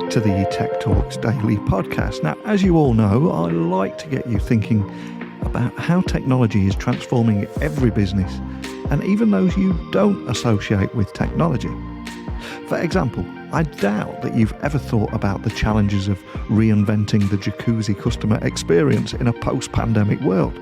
back to the Tech Talks Daily podcast. Now, as you all know, I like to get you thinking about how technology is transforming every business, and even those you don't associate with technology. For example, I doubt that you've ever thought about the challenges of reinventing the Jacuzzi customer experience in a post-pandemic world.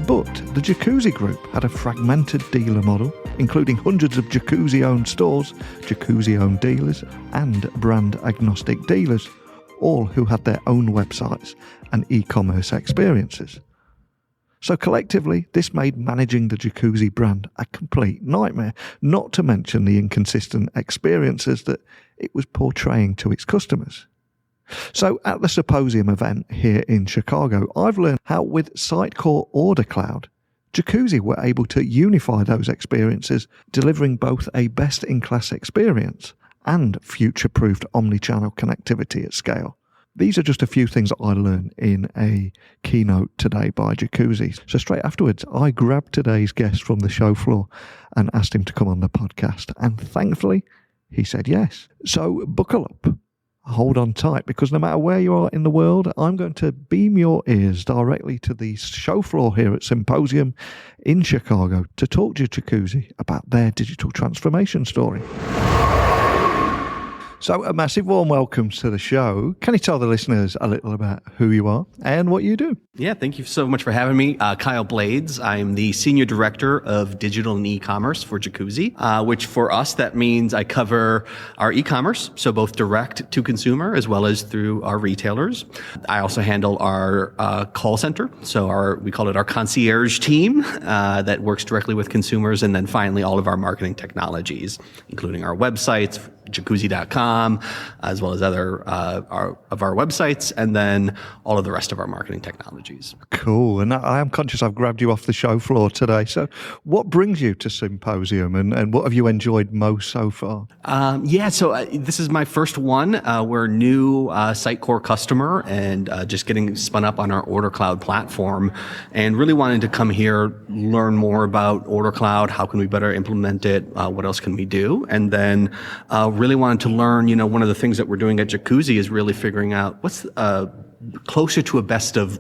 But the Jacuzzi Group had a fragmented dealer model, including hundreds of Jacuzzi-owned stores, Jacuzzi-owned dealers, and brand-agnostic dealers, all who had their own websites and e-commerce experiences. So collectively, this made managing the Jacuzzi brand a complete nightmare, not to mention the inconsistent experiences that it was portraying to its customers. So at the Symposium event here in Chicago, I've learned how with Sitecore Order Cloud, Jacuzzi were able to unify those experiences, delivering both a best-in-class experience and future-proofed omnichannel connectivity at scale. These are just a few things that I learned in a keynote today by Jacuzzi. So straight afterwards, I grabbed today's guest from the show floor and asked him to come on the podcast. And thankfully, he said yes. So buckle up. Hold on tight, because no matter where you are in the world, I'm going to beam your ears directly to the show floor here at Symposium in Chicago to talk to Jacuzzi about their digital transformation story. So a massive warm welcome to the show. Can you tell the listeners a little about who you are and what you do? Yeah, thank you so much for having me. Kyle Blades. I'm the Senior Director of Digital and E-Commerce for Jacuzzi, which for us, that means I cover our e-commerce, so both direct to consumer as well as through our retailers. I also handle our call center, so we call it our concierge team that works directly with consumers, and then finally all of our marketing technologies, including our websites, jacuzzi.com, as well as other of our websites, and then all of the rest of our marketing technologies. Cool. And I am conscious I've grabbed you off the show floor today. So what brings you to Symposium, and what have you enjoyed most so far? So this is my first one. We're a new Sitecore customer and just getting spun up on our Order Cloud platform, and really wanted to come here, learn more about Order Cloud. How can we better implement it? What else can we do? And then really wanted to learn, one of the things that we're doing at Jacuzzi is really figuring out what's closer to a best of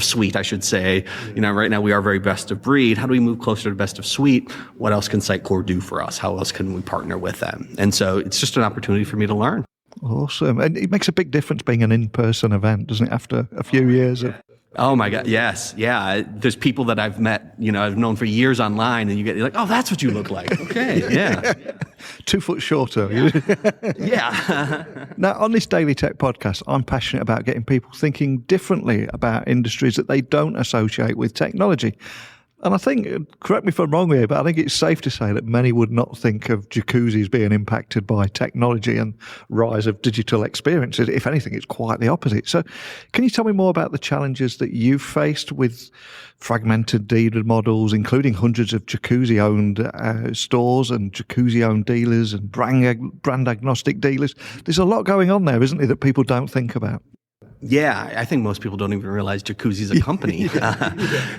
suite, I should say. Right now we are very best of breed. How do we move closer to best of suite? What else can Sitecore do for us? How else can we partner with them? And so it's just an opportunity for me to learn. Awesome. And it makes a big difference being an in-person event, doesn't it, after a few years of... Oh my God, yes. Yeah. There's people that I've met, I've known for years online, and you're like, oh, that's what you look like. Okay, yeah. 2 foot shorter. Yeah. Now, on this Daily Tech podcast, I'm passionate about getting people thinking differently about industries that they don't associate with technology. And I think, correct me if I'm wrong here, but I think it's safe to say that many would not think of Jacuzzis being impacted by technology and rise of digital experiences. If anything, it's quite the opposite. So can you tell me more about the challenges that you've faced with fragmented dealer models, including hundreds of Jacuzzi-owned stores and Jacuzzi-owned dealers and brand-agnostic dealers? There's a lot going on there, isn't there, that people don't think about? Yeah, I think most people don't even realize Jacuzzi is a company.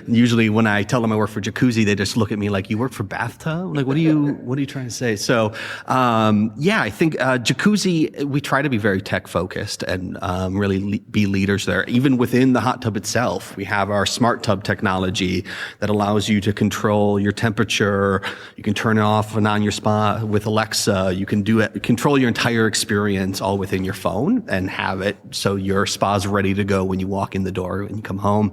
Usually when I tell them I work for Jacuzzi, they just look at me like, you work for Bathtub? Like, what are you trying to say? So, I think Jacuzzi, we try to be very tech focused and really be leaders there. Even within the hot tub itself, we have our smart tub technology that allows you to control your temperature. You can turn it off and on your spa with Alexa. You can control your entire experience all within your phone and have it so your spa's ready to go when you walk in the door and you come home.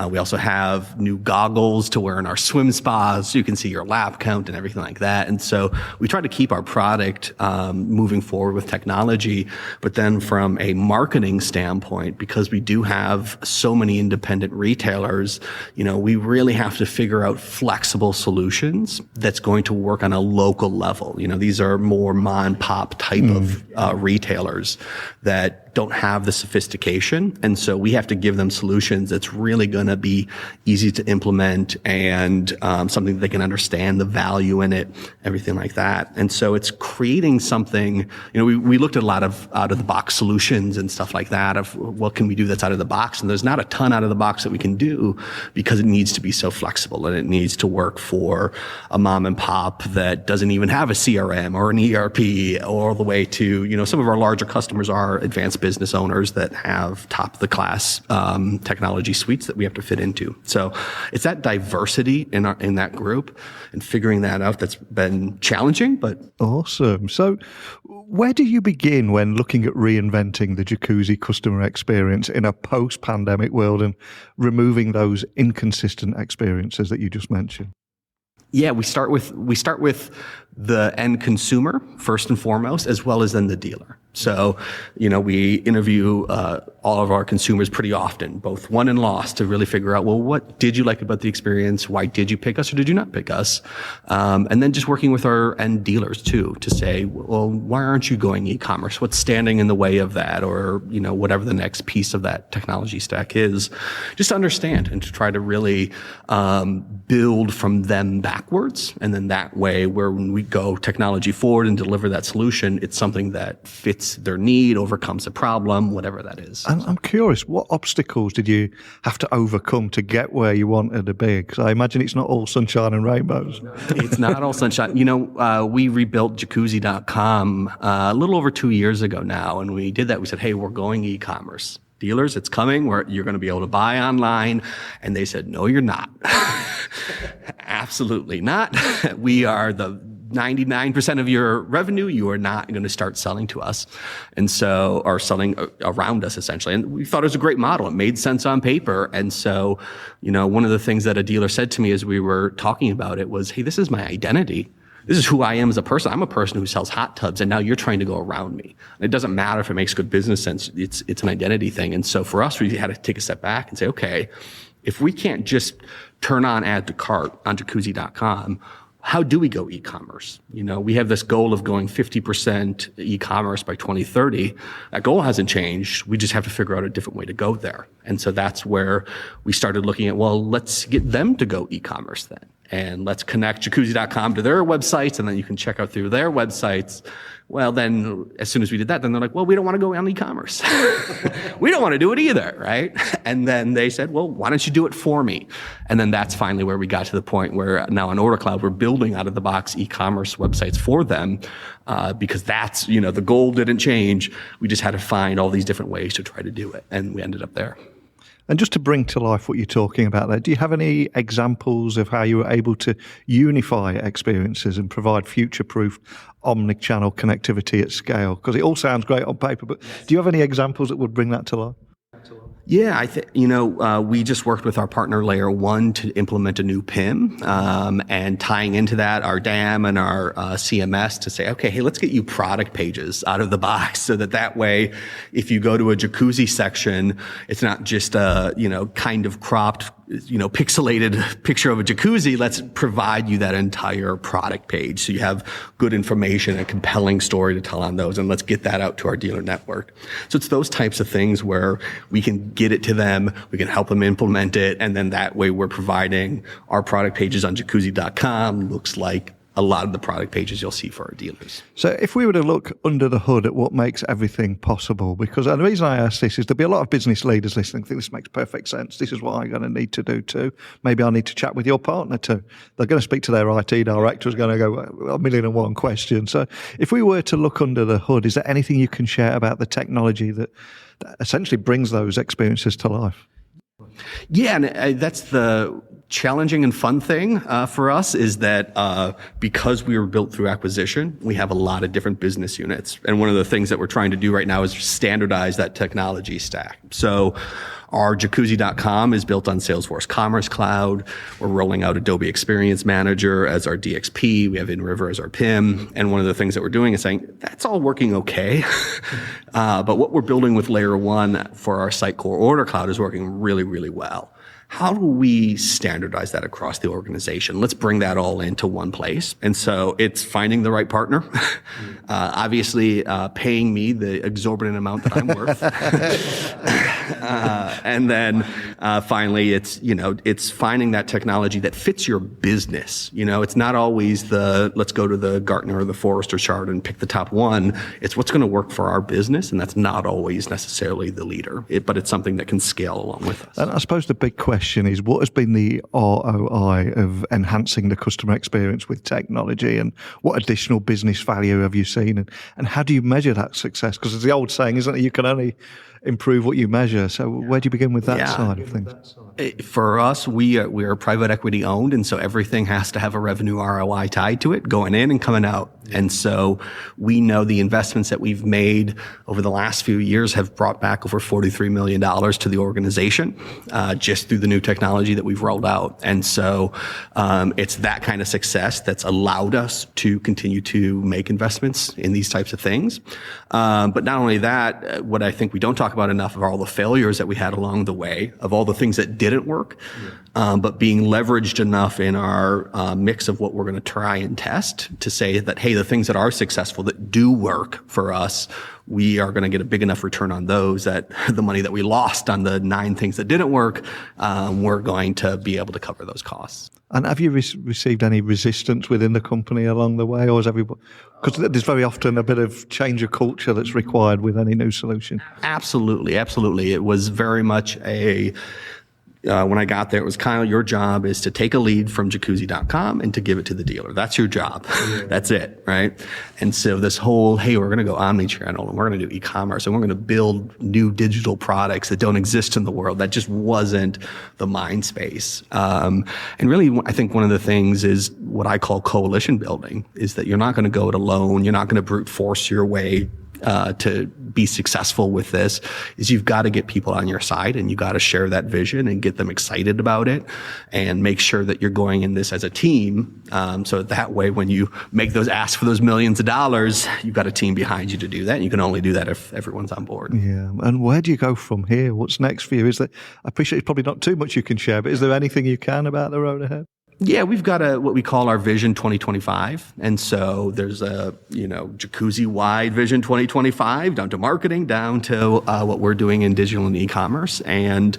We also have new goggles to wear in our swim spas so you can see your lap count and everything like that. And so we try to keep our product moving forward with technology. But then from a marketing standpoint, because we do have so many independent retailers, we really have to figure out flexible solutions that's going to work on a local level. These are more mom and pop type of retailers that don't have the sophistication. And so we have to give them solutions that's really going to be easy to implement and something that they can understand the value in it, everything like that. And so it's creating something, we looked at a lot of out of the box solutions and stuff like that of what can we do that's out of the box. And there's not a ton out of the box that we can do because it needs to be so flexible and it needs to work for a mom and pop that doesn't even have a CRM or an ERP, all the way to, some of our larger customers are advanced business owners that have top of the class technology suites that we have to fit into. So it's that diversity in that group and figuring that out that's been challenging, but awesome. So where do you begin when looking at reinventing the Jacuzzi customer experience in a post-pandemic world and removing those inconsistent experiences that you just mentioned? Yeah, we start with the end consumer first and foremost, as well as then the dealer. So, we interview all of our consumers pretty often, both won and lost, to really figure out, well, what did you like about the experience? Why did you pick us or did you not pick us? And then just working with our end dealers too, to say, well, why aren't you going e-commerce? What's standing in the way of that? Or, whatever the next piece of that technology stack is, just to understand and to try to really build from them backwards. And then that way, when we go technology forward and deliver that solution, it's something that fits their need, overcomes a problem, whatever that is. I'm curious, what obstacles did you have to overcome to get where you wanted to be? Because I imagine it's not all sunshine and rainbows. It's not all sunshine. We rebuilt Jacuzzi.com a little over 2 years ago now. And we did that. We said, hey, we're going e-commerce. Dealers, it's coming. You're going to be able to buy online. And they said, no, you're not. Absolutely not. We are the 99% of your revenue, you are not going to start selling to us. And so, or selling around us essentially. And we thought it was a great model. It made sense on paper. And so, one of the things that a dealer said to me as we were talking about it was, hey, this is my identity. This is who I am as a person. I'm a person who sells hot tubs, and now you're trying to go around me. And it doesn't matter if it makes good business sense. It's an identity thing. And so for us, we had to take a step back and say, okay, if we can't just turn on add to cart on Jacuzzi.com, how do we go e-commerce? We have this goal of going 50% e-commerce by 2030. That goal hasn't changed. We just have to figure out a different way to go there. And so that's where we started looking at, well, let's get them to go e-commerce then. And let's connect Jacuzzi.com to their websites, and then you can check out through their websites. Well, then as soon as we did that, then they're like, well, we don't want to go on e-commerce. We don't want to do it either, right? And then they said, well, why don't you do it for me? And then that's finally where we got to the point where now on Order Cloud, we're building out of the box e-commerce websites for them because that's, the goal didn't change. We just had to find all these different ways to try to do it. And we ended up there. And just to bring to life what you're talking about there, do you have any examples of how you were able to unify experiences and provide future-proof omnichannel connectivity at scale? Because it all sounds great on paper, but do you have any examples that would bring that to life? Yeah, I think, we just worked with our partner Layer 1 to implement a new PIM, and tying into that our DAM and our CMS to say, okay, hey, let's get you product pages out of the box so that way, if you go to a jacuzzi section, it's not just a, kind of cropped, pixelated picture of a jacuzzi. Let's provide you that entire product page so you have good information, a compelling story to tell on those, and let's get that out to our dealer network. So it's those types of things where we can get it to them, we can help them implement it, and then that way we're providing our product pages on Jacuzzi.com looks like a lot of the product pages you'll see for our dealers. So if we were to look under the hood at what makes everything possible, because the reason I ask this is there'll be a lot of business leaders listening, think this makes perfect sense. This is what I'm going to need to do too. Maybe I need to chat with your partner too. They're going to speak to their IT director who's going to go, 1,000,001 questions. So if we were to look under the hood, is there anything you can share about the technology that essentially brings those experiences to life? Yeah, and that's the challenging and fun thing for us is that because we were built through acquisition, we have a lot of different business units. And one of the things that we're trying to do right now is standardize that technology stack. So our Jacuzzi.com is built on Salesforce Commerce Cloud. We're rolling out Adobe Experience Manager as our DXP. We have InRiver as our PIM. And one of the things that we're doing is saying, that's all working okay. But what we're building with Layer 1 for our Sitecore Order Cloud is working really, really well. how do we standardize that across the organization? Let's bring that all into one place. And so it's finding the right partner, obviously paying me the exorbitant amount that I'm worth. And then finally, it's finding that technology that fits your business. It's not always let's go to the Gartner or the Forrester chart and pick the top one. It's what's going to work for our business, and that's not always necessarily the leader, but it's something that can scale along with us. And I suppose the big question is, what has been the ROI of enhancing the customer experience with technology, and what additional business value have you seen, and how do you measure that success? Because it's the old saying, isn't it? You can only improve what you measure. So where do you begin with that side of things? For us, we are private equity owned, and so everything has to have a revenue ROI tied to it, going in and coming out. And so we know the investments that we've made over the last few years have brought back over $43 million to the organization, just through the new technology that we've rolled out. And so it's that kind of success that's allowed us to continue to make investments in these types of things. But not only that, what I think we don't talk about enough are all the failures that we had along the way, of all the things that didn't work, but being leveraged enough in our mix of what we're going to try and test to say that, hey, the things that are successful, that do work for us, we are going to get a big enough return on those that the money that we lost on the 9 things that didn't work, we're going to be able to cover those costs. And have you received any resistance within the company along the way, or is everybody? Because there's very often a bit of change of culture that's required with any new solution. Absolutely. It was very much when I got there, it was kind of your job is to take a lead from Jacuzzi.com and to give it to the dealer. That's your job. Yeah. That's it, right? And so this whole, hey, we're going to go omnichannel and we're going to do e-commerce and we're going to build new digital products that don't exist in the world. That just wasn't the mind space. And really, I think one of the things is what I call coalition building, is that you're not going to go it alone. You're not going to brute force your way to be successful with this. Is you've got to get people on your side, and you got to share that vision and get them excited about it, and make sure that you're going in this as a team. So that way, when you make those asks for those millions of dollars, you've got a team behind you to do that. And you can only do that if everyone's on board. Yeah. And where do you go from here? What's next for you? I appreciate it's probably not too much you can share, but is there anything you can about the road ahead? Yeah, we've got what we call our Vision 2025. And so there's a, Jacuzzi-wide Vision 2025, down to marketing, down to what we're doing in digital and e-commerce. And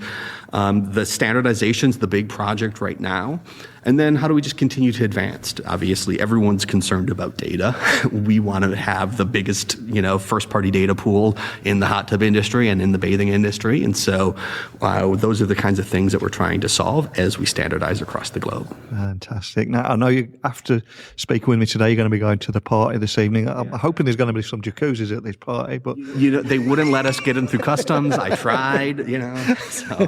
the standardization's the big project right now. And then how do we just continue to advance? Obviously, everyone's concerned about data. We want to have the biggest, first-party data pool in the hot tub industry and in the bathing industry. And so those are the kinds of things that we're trying to solve as we standardize across the globe. Fantastic. Now, I know you, after speaking with me today, you're going to be going to the party this evening. I'm hoping there's going to be some jacuzzis at this party, but they wouldn't let us get in through customs. I tried, so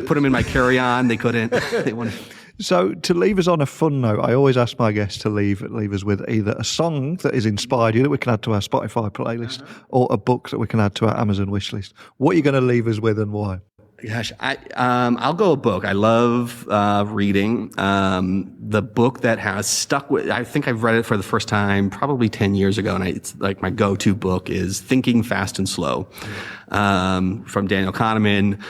put them in my carry-on. They couldn't. They wouldn't. So to leave us on a fun note, I always ask my guests to leave us with either a song that has inspired you that we can add to our Spotify playlist, or a book that we can add to our Amazon wish list. What are you going to leave us with, and why? Gosh, I'll go a book. I love reading. The book that has stuck with, I think I've read it for the first time probably 10 years ago, and it's like my go-to book is Thinking Fast and Slow, from Daniel Kahneman.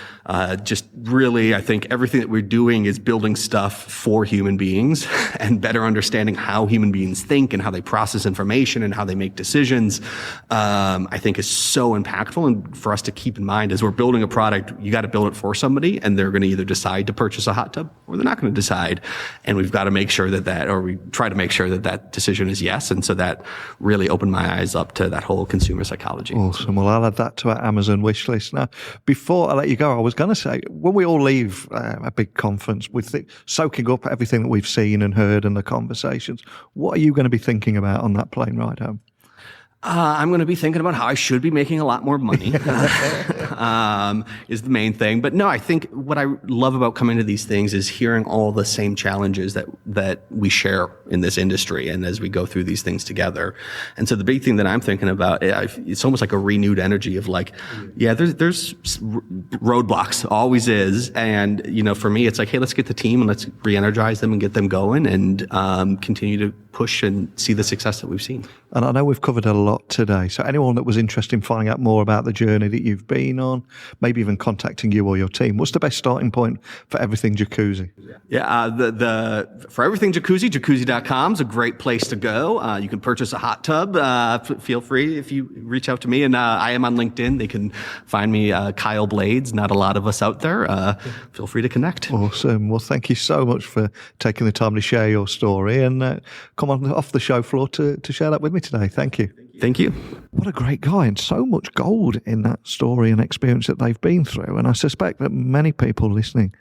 Just really, I think everything that we're doing is building stuff for human beings and better understanding how human beings think and how they process information and how they make decisions. I think is so impactful, and for us to keep in mind as we're building a product, you got to build it for somebody, and they're going to either decide to purchase a hot tub or they're not going to decide. And we've got to make sure we try to make sure that decision is yes. And so that really opened my eyes up to that whole consumer psychology. Awesome. Well, I'll add that to our Amazon wish list. Now, before I let you go, I was going to say, when we all leave a big conference, soaking up everything that we've seen and heard and the conversations, what are you going to be thinking about on that plane ride home? I'm going to be thinking about how I should be making a lot more money, is the main thing. But no, I think what I love about coming to these things is hearing all the same challenges that we share in this industry and as we go through these things together. And so the big thing that I'm thinking about, it's almost like a renewed energy of like, there's roadblocks, always is. And, for me, it's like, hey, let's get the team and let's re-energize them and get them going and continue to push and see the success that we've seen. And I know we've covered a lot today. So anyone that was interested in finding out more about the journey that you've been on, maybe even contacting you or your team, what's the best starting point for everything Jacuzzi? Yeah, for everything Jacuzzi, jacuzzi.com is a great place to go. You can purchase a hot tub. Feel free if you reach out to me. And I am on LinkedIn. They can find me, Kyle Blades. Not a lot of us out there. Feel free to connect. Awesome. Well, thank you so much for taking the time to share your story and come on off the show floor to share that with me today. Thank you. Thank you. What a great guy, and so much gold in that story and experience that they've been through. And I suspect that many people listening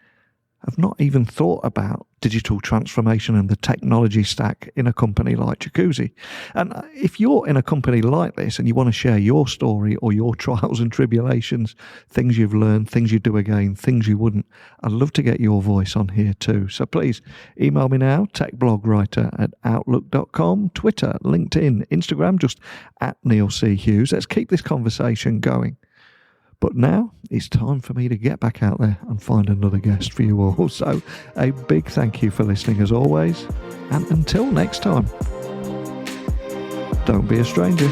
have not even thought about digital transformation and the technology stack in a company like Jacuzzi. And if you're in a company like this and you want to share your story or your trials and tribulations, things you've learned, things you do again, things you wouldn't, I'd love to get your voice on here too. So please email me now, techblogwriter@outlook.com, Twitter, LinkedIn, Instagram, just @NeilC.Hughes. Let's keep this conversation going. But now it's time for me to get back out there and find another guest for you all. So a big thank you for listening as always. And until next time, don't be a stranger.